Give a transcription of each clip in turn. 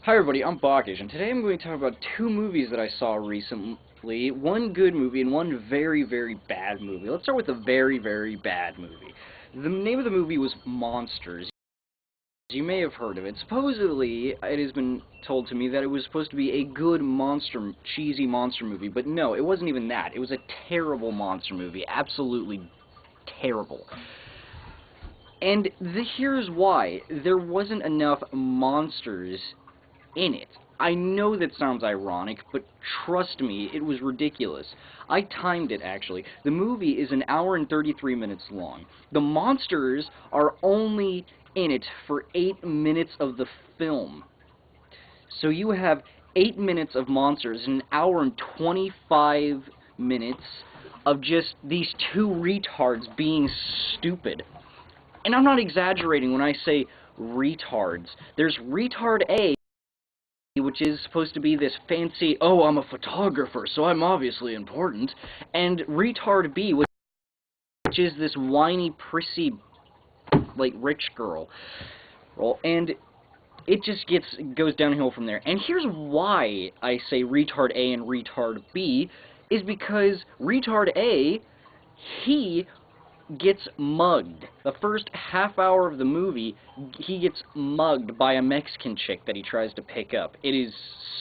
Hi everybody, I'm Bocage, and today I'm going to talk about two movies that I saw recently. One good movie and one very, very bad movie. Let's start with the very, very bad movie. The name of the movie was Monsters. You may have heard of it. Supposedly, it has been told to me that it was supposed to be a good cheesy monster movie, but no, it wasn't even that. It was a terrible monster movie. Absolutely terrible. And here's why. There wasn't enough monsters in it. I know that sounds ironic, but trust me, it was ridiculous. I timed it, actually. The movie is an hour and 33 minutes long. The monsters are only in it for 8 minutes of the film. So you have 8 minutes of monsters and an hour and 25 minutes of just these two retards being stupid. And I'm not exaggerating when I say retards. There's retard A, which is supposed to be this fancy, oh, I'm a photographer, so I'm obviously important, and retard B, which is this whiny, prissy, like, rich girl. And it just goes downhill from there. And here's why I say retard A and retard B, is because retard A, he gets mugged. The first half hour of the movie, he gets mugged by a Mexican chick that he tries to pick up. It is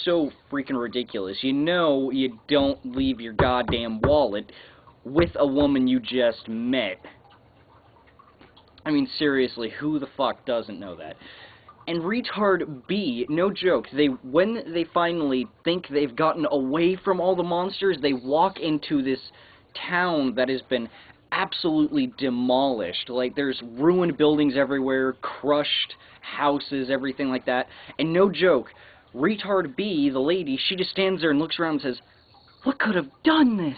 so freaking ridiculous. You know you don't leave your goddamn wallet with a woman you just met. I mean, seriously, who the fuck doesn't know that? And retard B, no joke, when they finally think they've gotten away from all the monsters, they walk into this town that has been absolutely demolished. Like, there's ruined buildings everywhere, crushed houses, everything like that. And no joke, retard B, the lady, she just stands there and looks around and says, "What could have done this?"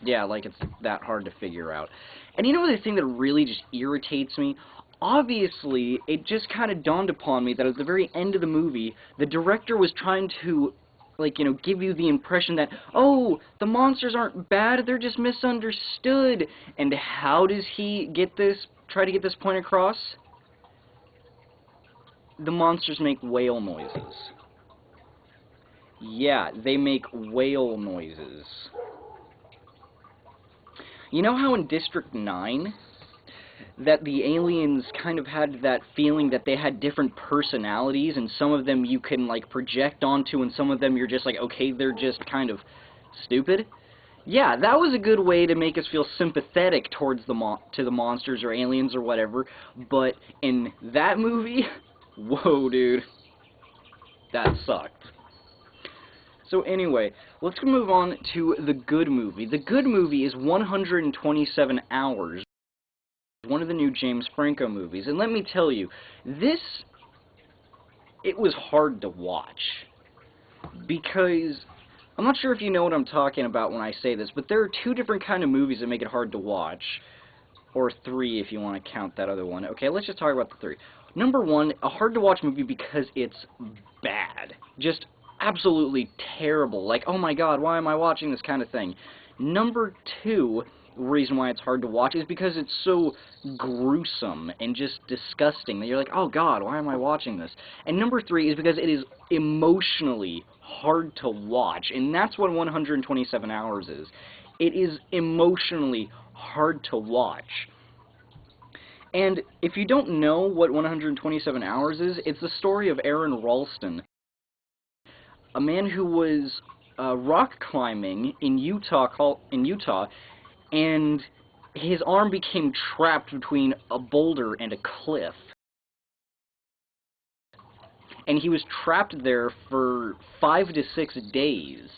Yeah, like it's that hard to figure out. And you know the thing that really just irritates me? Obviously, it just kind of dawned upon me that at the very end of the movie, the director was trying to, like, you know, give you the impression that, oh, the monsters aren't bad, they're just misunderstood. And how does he try to get this point across? The monsters make whale noises. Yeah, they make whale noises. You know how in District 9, that the aliens kind of had that feeling that they had different personalities, and some of them you can, like, project onto, and some of them you're just like, okay, they're just kind of stupid? Yeah, that was a good way to make us feel sympathetic towards the monsters or aliens or whatever, but in that movie, whoa, dude, that sucked. So anyway, let's move on to the good movie. The good movie is 127 Hours. One of the new James Franco movies, and let me tell you, it was hard to watch, because, I'm not sure if you know what I'm talking about when I say this, but there are two different kind of movies that make it hard to watch, or three if you want to count that other one. Okay, let's just talk about the three. Number one, a hard to watch movie because it's bad, just absolutely terrible, like, oh my god, why am I watching this kind of thing? Number two reason why it's hard to watch is because it's so gruesome and just disgusting that you're like, oh god, why am I watching this? And number three is because it is emotionally hard to watch, and that's what 127 Hours is. It is emotionally hard to watch. And if you don't know what 127 Hours is, it's the story of Aaron Ralston, a man who was rock climbing in Utah, and his arm became trapped between a boulder and a cliff. And he was trapped there for 5 to 6 days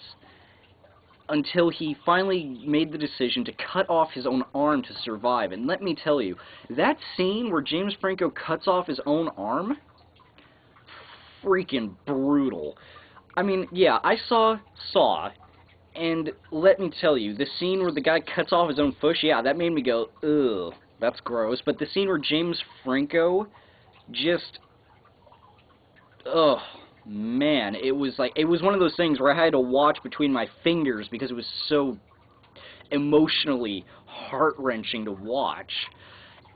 until he finally made the decision to cut off his own arm to survive. And let me tell you, that scene where James Franco cuts off his own arm, freaking brutal. I mean, yeah, I saw Saw, and let me tell you, the scene where the guy cuts off his own foot, yeah, that made me go, ugh, that's gross. But the scene where James Franco just, ugh, man, it was one of those things where I had to watch between my fingers because it was so emotionally heart-wrenching to watch.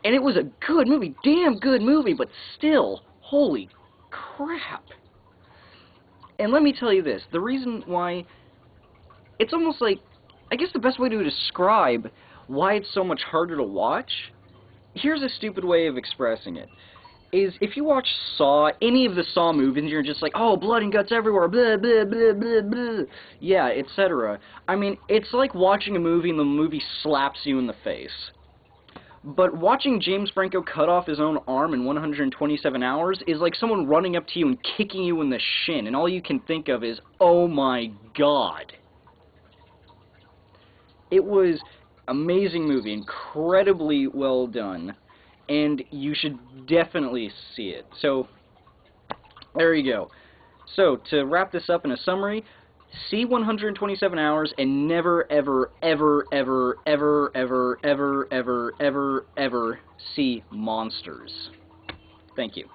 And it was a good movie, damn good movie, but still, holy crap. And let me tell you this, the reason why, it's almost like, I guess the best way to describe why it's so much harder to watch, here's a stupid way of expressing it, is if you watch Saw, any of the Saw movies, and you're just like, oh, blood and guts everywhere, blah, blah, blah, blah, blah, yeah, etc. I mean, it's like watching a movie and the movie slaps you in the face. But watching James Franco cut off his own arm in 127 hours is like someone running up to you and kicking you in the shin, and all you can think of is, oh my god. It was amazing movie, incredibly well done, and you should definitely see it. So, there you go. So, to wrap this up in a summary, see 127 hours and never, ever, ever, ever, ever, ever, ever, ever, ever, ever see monsters. Thank you.